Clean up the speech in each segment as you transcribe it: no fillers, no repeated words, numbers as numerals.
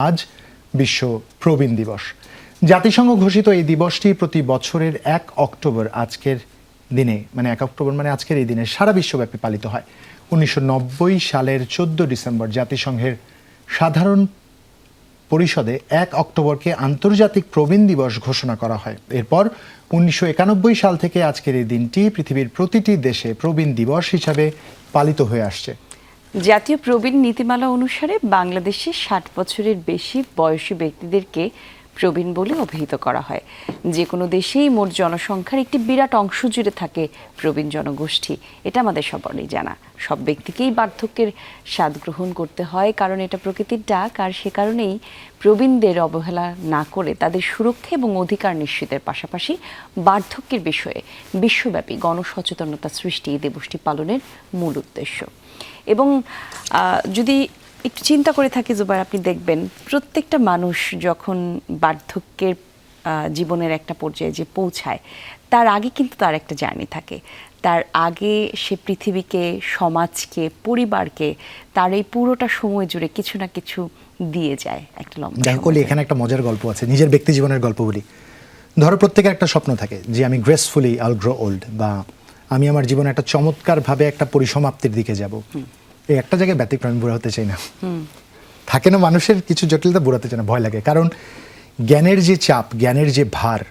আজ বিশ্ব প্রবীণ দিবস। জাতিসংঘ ঘোষিত এই দিবসটি প্রতি বছরের 1 অক্টোবর আজকের দিনে আজকের এই দিনে সারা বিশ্বব্যাপী পালিত হয়। 1990 সালের 14 ডিসেম্বর জাতিসংঘের সাধারণ পরিষদে 1 অক্টোবরকে আন্তর্জাতিক প্রবীণ দিবস ঘোষণা করা হয়। এরপর 1991 সাল থেকে আজকের এই দিনটি পৃথিবীর প্রতিটি দেশে প্রবীণ দিবস হিসাবে পালিত হয়ে আসছে। জাতীয় প্রবীণ নীতিমালা অনুসারে বাংলাদেশে 60 বছরের বেশি বয়সী ব্যক্তিদেরকে প্রবীণ বলে অভিহিত করা হয়। যে কোনো দেশেই মোট জনসংখ্যার একটি বিরাট অংশ জুড়ে থাকে প্রবীণ জনগোষ্ঠী। এটা আমাদের সবারই জানা। সব ব্যক্তিকেই বার্ধক্যের স্বাদ গ্রহণ করতে হয়, কারণ এটা প্রকৃতির ডাক। আর সে কারণেই প্রবীণদের অবহেলা না করে তাদের সুরক্ষা এবং অধিকার নিশ্চিতের পাশাপাশি বার্ধক্যের বিষয়ে বিশ্বব্যাপী গণসচেতনতা সৃষ্টি এই দিবসটি পালনের মূল উদ্দেশ্য। এবং যদি একটু চিন্তা করে থাকি জুবাইর, আপনি দেখবেন প্রত্যেকটা মানুষ যখন বার্ধক্যের জীবনের একটা পর্যায়ে যে পৌঁছায়, তার আগে কিন্তু তার একটা জার্নি থাকে। তার আগে সে পৃথিবীকে, সমাজকে, পরিবারকে তার এই পুরোটা সময় জুড়ে কিছু না কিছু দিয়ে যায়। একটা লম্বা এখানে একটা মজার গল্প আছে, নিজের ব্যক্তি জীবনের গল্প বলি। ধরো প্রত্যেকের একটা স্বপ্ন থাকে যে আমি গ্রেসফুলি আইল গ্রো ওল্ড, বা আমি আমার জীবনে একটা চমৎকারভাবে একটা পরিসমাপ্তির দিকে যাব। এই একটা জায়গায় ব্যতিক্রম, বুড়া হতে চাই না। থাকে না মানুষের কিছু জটিলতা, বুড়াতে চায় না, ভয় লাগে। কারণ জ্ঞানের যে চাপ, জ্ঞানের যে ভার,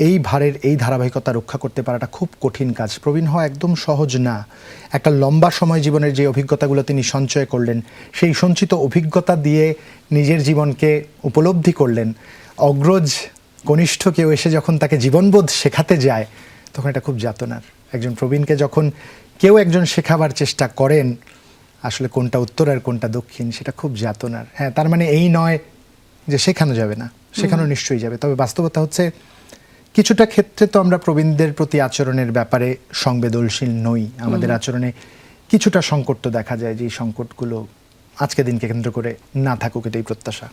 এই ভারের এই ধারাবাহিকতা রক্ষা করতে পারাটা খুব কঠিন কাজ। প্রবীণ হওয়া একদম সহজ না। একটা লম্বা সময় জীবনের যে অভিজ্ঞতাগুলো তিনি সঞ্চয় করলেন, সেই সঞ্চিত অভিজ্ঞতা দিয়ে নিজের জীবনকে উপলব্ধি করলেন। অগ্রজ কনিষ্ঠ কেউ এসে যখন তাকে জীবনবোধ শেখাতে যায়, তখন এটা খুব যাতনার। একজন প্রবীণকে যখন কেউ একজন শেখাবার চেষ্টা করেন, আসলে কোনটা উত্তর আর কোনটা দক্ষিণ, সেটা খুব যাতনার। হ্যাঁ, তার মানে এই নয় যে শেখানো যাবে না, শেখানো নিশ্চয়ই যাবে। তবে বাস্তবতা হচ্ছে কিছুটা ক্ষেত্রে তো আমরা প্রবীণদের প্রতি আচরণের ব্যাপারে সংবেদনশীল নই। আমাদের আচরণে কিছুটা সংকট তো দেখা যায়, যে সংকটগুলো আজকে দিনকে কেন্দ্র করে না থাকুক, এটাই প্রত্যাশা।